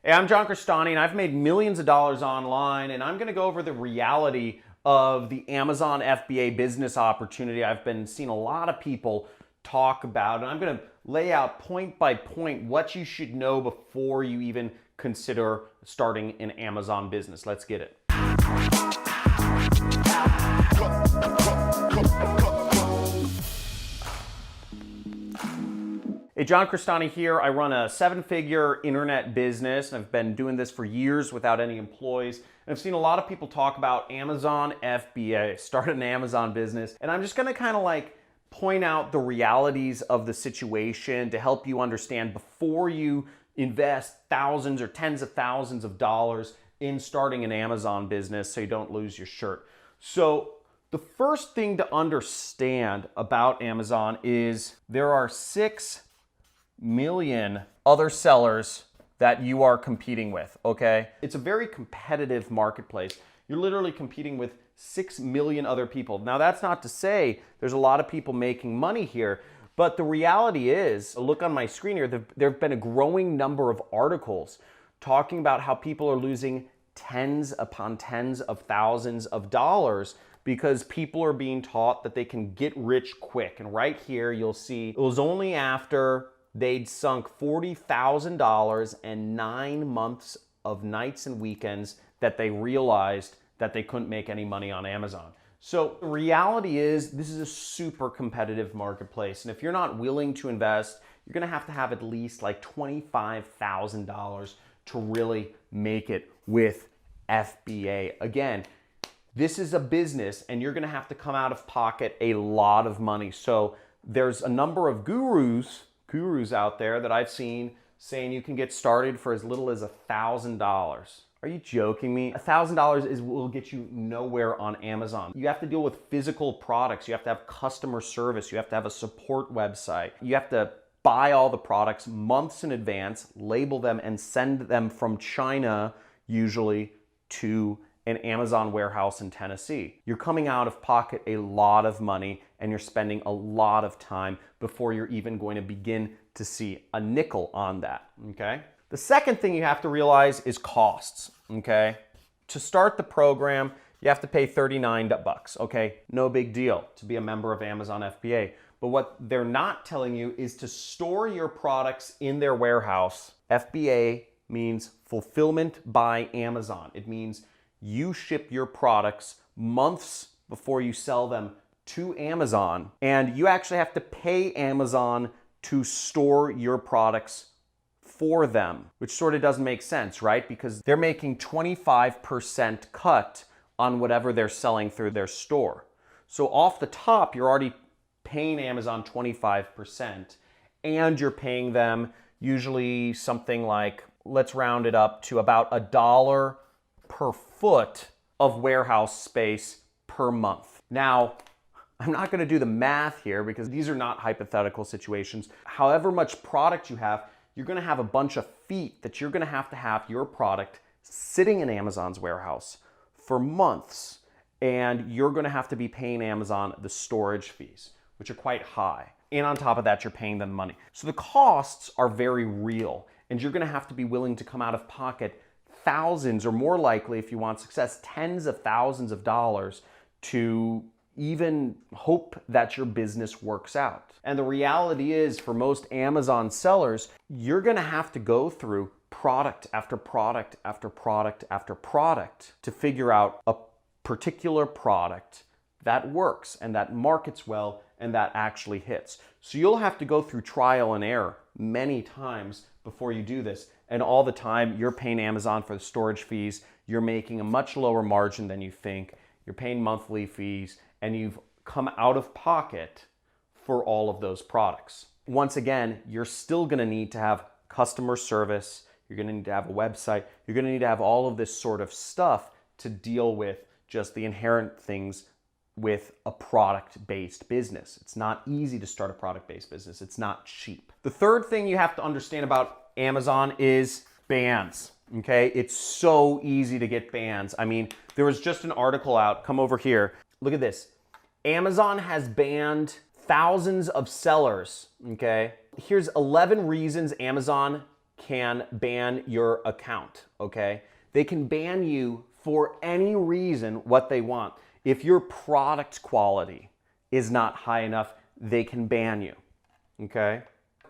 Hey, I'm John Crestani, and I've made millions of dollars online, and I'm going to go over the reality of the Amazon FBA business opportunity I've been seeing a lot of people talk about, and I'm going to lay out point by point what you should know before you even consider starting an Amazon business. Let's get it. Hey, John Crestani here. I run a 7-figure internet business, and I've been doing this for years without any employees. And I've seen a lot of people talk about Amazon FBA, start an Amazon business. And I'm just gonna kind of like point out the realities of the situation to help you understand before you invest thousands or tens of thousands of dollars in starting an Amazon business so you don't lose your shirt. So the first thing to understand about Amazon is there are 6 million other sellers that you are competing with, okay? It's a very competitive marketplace. You're literally competing with 6 million other people. Now, that's not to say there's a lot of people making money here, but the reality is, look on my screen here, there have been a growing number of articles talking about how people are losing tens upon tens of thousands of dollars because people are being taught that they can get rich quick. And right here, you'll see it was only after they'd sunk $40,000 and 9 months of nights and weekends that they realized that they couldn't make any money on Amazon. So the reality is this is a super competitive marketplace. And if you're not willing to invest, you're gonna have to have at least like $25,000 to really make it with FBA. Again, this is a business and you're gonna have to come out of pocket a lot of money. So there's a number of gurus out there that I've seen saying you can get started for as little as $1,000. Are you joking me? $1,000 will get you nowhere on Amazon. You have to deal with physical products. You have to have customer service. You have to have a support website. You have to buy all the products months in advance, label them, and send them from China, usually, to an Amazon warehouse in Tennessee. You're coming out of pocket a lot of money and you're spending a lot of time before you're even going to begin to see a nickel on that, okay? The second thing you have to realize is costs, okay? To start the program, you have to pay $39, okay? No big deal to be a member of Amazon FBA. But what they're not telling you is to store your products in their warehouse. FBA means fulfillment by Amazon. It means you ship your products months before you sell them to Amazon, and you actually have to pay Amazon to store your products for them, which sort of doesn't make sense, right? Because they're making 25% cut on whatever they're selling through their store. So off the top, you're already paying Amazon 25%, and you're paying them usually something like, let's round it up to about $1 per foot of warehouse space per month. Now, I'm not going to do the math here because these are not hypothetical situations. However much product you have, you're going to have a bunch of feet that you're going to have your product sitting in Amazon's warehouse for months, and you're going to have to be paying Amazon the storage fees, which are quite high. And on top of that, you're paying them money. So the costs are very real, and you're going to have to be willing to come out of pocket thousands, or more likely, if you want success, tens of thousands of dollars to even hope that your business works out. And the reality is, for most Amazon sellers, you're gonna have to go through product after product after product after product to figure out a particular product that works and that markets well and that actually hits. So you'll have to go through trial and error many times before you do this. And all the time you're paying Amazon for the storage fees, you're making a much lower margin than you think, you're paying monthly fees, and you've come out of pocket for all of those products. Once again, you're still gonna need to have customer service, you're gonna need to have a website, you're gonna need to have all of this sort of stuff to deal with just the inherent things with a product-based business. It's not easy to start a product-based business. It's not cheap. The third thing you have to understand about Amazon is bans, okay? It's so easy to get bans. I mean, there was just an article out, come over here. Look at this. Amazon has banned thousands of sellers, okay? Here's 11 reasons Amazon can ban your account, okay? They can ban you for any reason what they want. If your product quality is not high enough, they can ban you, okay?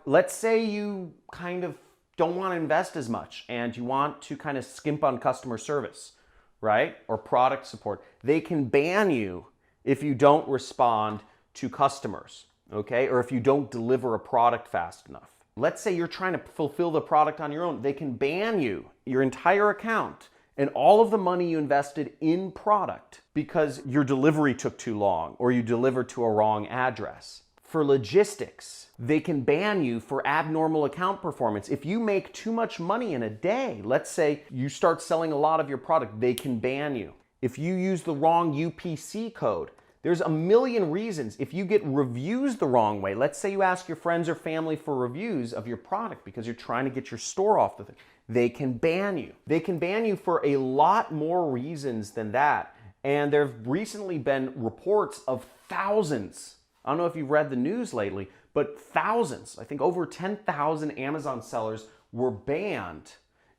Let's say you kind of don't want to invest as much and you want to kind of skimp on customer service, right? Or product support. They can ban you if you don't respond to customers, okay? Or if you don't deliver a product fast enough. Let's say you're trying to fulfill the product on your own. They can ban you, your entire account, and all of the money you invested in product because your delivery took too long or you delivered to a wrong address. For logistics, they can ban you for abnormal account performance. If you make too much money in a day, let's say you start selling a lot of your product, they can ban you. If you use the wrong UPC code, there's a million reasons. If you get reviews the wrong way, let's say you ask your friends or family for reviews of your product because you're trying to get your store off the thing, they can ban you. They can ban you for a lot more reasons than that. And there have recently been reports of thousands. I don't know if you've read the news lately, but thousands, I think over 10,000 Amazon sellers were banned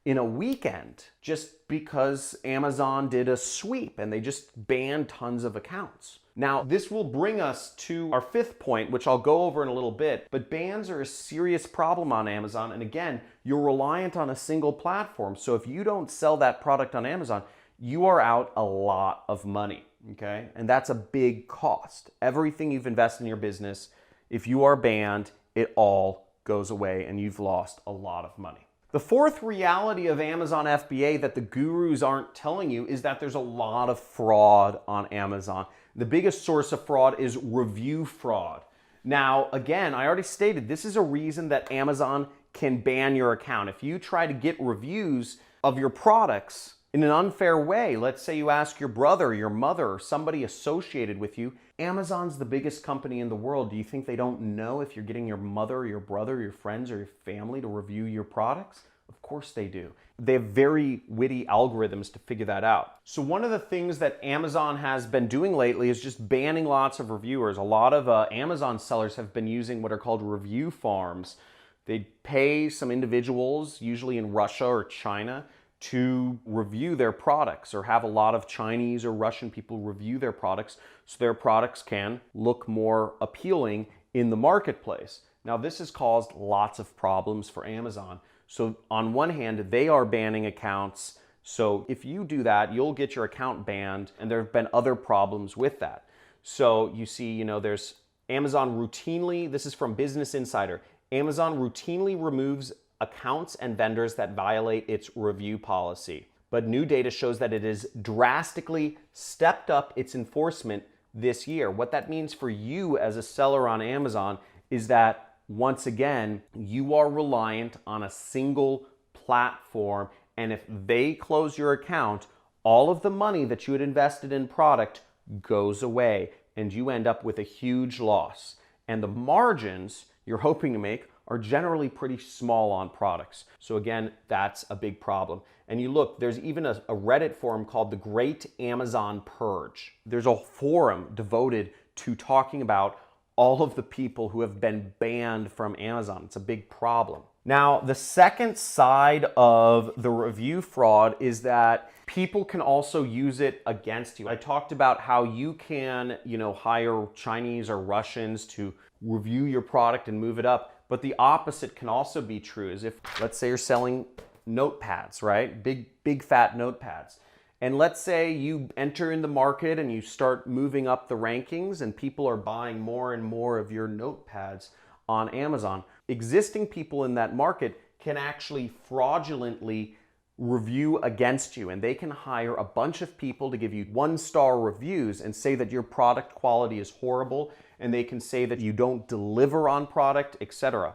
in a weekend just because Amazon did a sweep and they just banned tons of accounts. Now, this will bring us to our fifth point, which I'll go over in a little bit, but bans are a serious problem on Amazon. And again, you're reliant on a single platform. So if you don't sell that product on Amazon, you are out a lot of money, okay? And that's a big cost. Everything you've invested in your business, if you are banned, it all goes away and you've lost a lot of money. The fourth reality of Amazon FBA that the gurus aren't telling you is that there's a lot of fraud on Amazon. The biggest source of fraud is review fraud. Now, again, I already stated this is a reason that Amazon can ban your account. If you try to get reviews of your products in an unfair way, let's say you ask your brother, your mother, or somebody associated with you, Amazon's the biggest company in the world. Do you think they don't know if you're getting your mother, your brother, your friends, or your family to review your products? Of course they do. They have very witty algorithms to figure that out. So one of the things that Amazon has been doing lately is just banning lots of reviewers. A lot of Amazon sellers have been using what are called review farms. They pay some individuals, usually in Russia or China, to review their products or have a lot of Chinese or Russian people review their products so their products can look more appealing in the marketplace. Now, this has caused lots of problems for Amazon. So on one hand, they are banning accounts. So if you do that, you'll get your account banned, and there have been other problems with that. So you see, there's Amazon routinely, this is from Business Insider, Amazon routinely removes accounts and vendors that violate its review policy. But new data shows that it has drastically stepped up its enforcement this year. What that means for you as a seller on Amazon is that, once again, you are reliant on a single platform, and if they close your account, all of the money that you had invested in product goes away, and you end up with a huge loss. And the margins you're hoping to make are generally pretty small on products. So again, that's a big problem. And you look, there's even a Reddit forum called the Great Amazon Purge. There's a forum devoted to talking about all of the people who have been banned from Amazon. It's a big problem. Now, the second side of the review fraud is that people can also use it against you. I talked about how you can, hire Chinese or Russians to review your product and move it up. But the opposite can also be true. Is if, let's say you're selling notepads, right? Big fat notepads. And let's say you enter in the market and you start moving up the rankings and people are buying more and more of your notepads on Amazon. Existing people in that market can actually fraudulently review against you, and they can hire a bunch of people to give you 1-star reviews and say that your product quality is horrible, and they can say that you don't deliver on product, etc.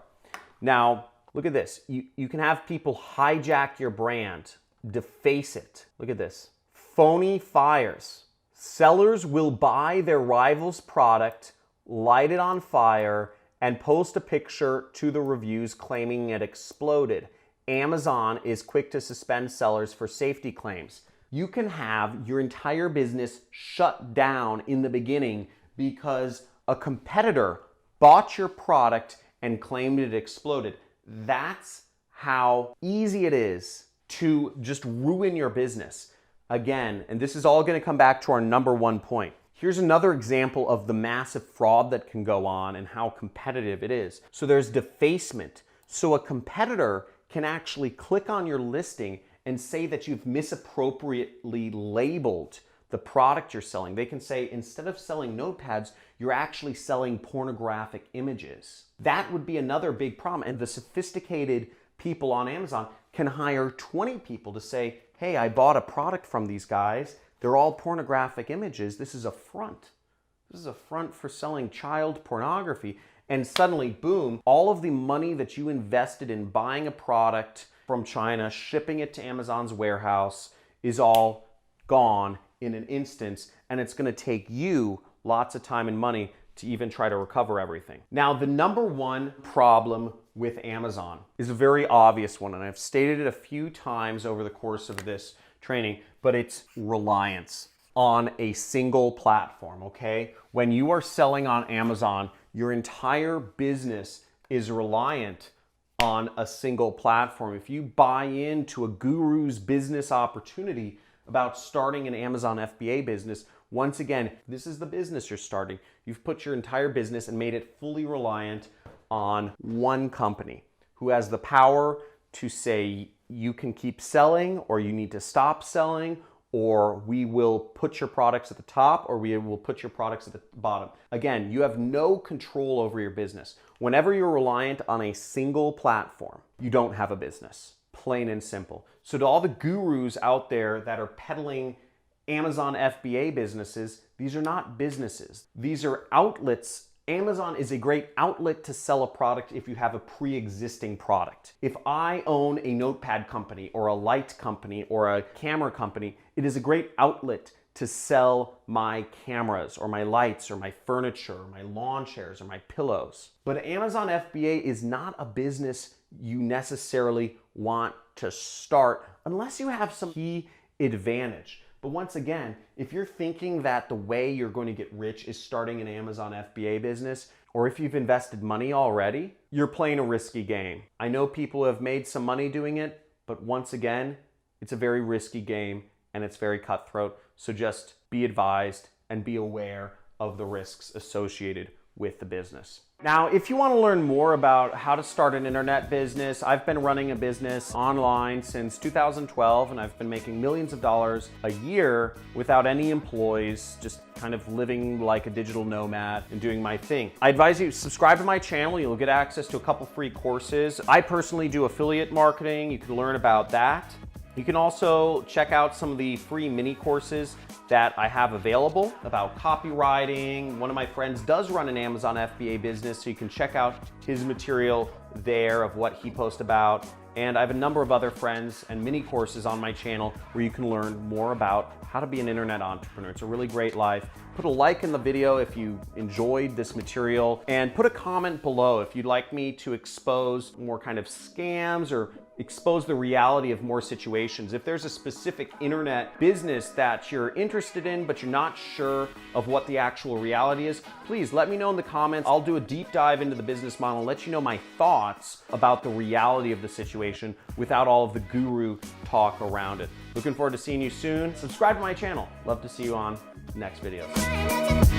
Now, look at this. You can have people hijack your brand, deface it. Look at this. Phony fires. Sellers will buy their rival's product, light it on fire, and post a picture to the reviews claiming it exploded. Amazon is quick to suspend sellers for safety claims. You can have your entire business shut down in the beginning because a competitor bought your product and claimed it exploded. That's how easy it is to just ruin your business. Again, and this is all going to come back to our number one point. Here's another example of the massive fraud that can go on and how competitive it is. So there's defacement. So a competitor can actually click on your listing and say that you've misappropriately labeled the product you're selling. They can say, instead of selling notepads, you're actually selling pornographic images. That would be another big problem. And the sophisticated people on Amazon can hire 20 people to say, hey, I bought a product from these guys. They're all pornographic images. This is a front. This is a front for selling child pornography. And suddenly, boom, all of the money that you invested in buying a product from China, shipping it to Amazon's warehouse, is all gone in an instance. And it's going to take you lots of time and money to even try to recover everything. Now, the number one problem with Amazon is a very obvious one, and I've stated it a few times over the course of this training, but it's reliance on a single platform, okay? When you are selling on Amazon, your entire business is reliant on a single platform. If you buy into a guru's business opportunity about starting an Amazon FBA business, once again, this is the business you're starting. You've put your entire business and made it fully reliant on one company who has the power to say you can keep selling or you need to stop selling, or we will put your products at the top or we will put your products at the bottom. Again, you have no control over your business. Whenever you're reliant on a single platform, you don't have a business, plain and simple. So to all the gurus out there that are peddling Amazon FBA businesses, these are not businesses. These are outlets. Amazon is a great outlet to sell a product if you have a pre-existing product. If I own a notepad company or a light company or a camera company, it is a great outlet to sell my cameras or my lights or my furniture or my lawn chairs or my pillows. But Amazon FBA is not a business you necessarily want to start unless you have some key advantage. But once again, if you're thinking that the way you're going to get rich is starting an Amazon FBA business, or if you've invested money already, you're playing a risky game. I know people have made some money doing it, but once again, it's a very risky game and it's very cutthroat. So just be advised and be aware of the risks associated with the business. Now, if you want to learn more about how to start an internet business, I've been running a business online since 2012, and I've been making millions of dollars a year without any employees, just kind of living like a digital nomad and doing my thing. I advise you subscribe to my channel. You'll get access to a couple free courses. I personally do affiliate marketing. You can learn about that. You can also check out some of the free mini courses that I have available about copywriting. One of my friends does run an Amazon FBA business, so you can check out his material there of what he posts about. And I have a number of other friends and mini courses on my channel where you can learn more about how to be an internet entrepreneur. It's a really great life. Put a like in the video if you enjoyed this material, and put a comment below if you'd like me to expose more kind of scams or expose the reality of more situations. If there's a specific internet business that you're interested in, but you're not sure of what the actual reality is, please let me know in the comments. I'll do a deep dive into the business model and let you know my thoughts about the reality of the situation without all of the guru talk around it. Looking forward to seeing you soon. Subscribe to my channel. Love to see you on next videos.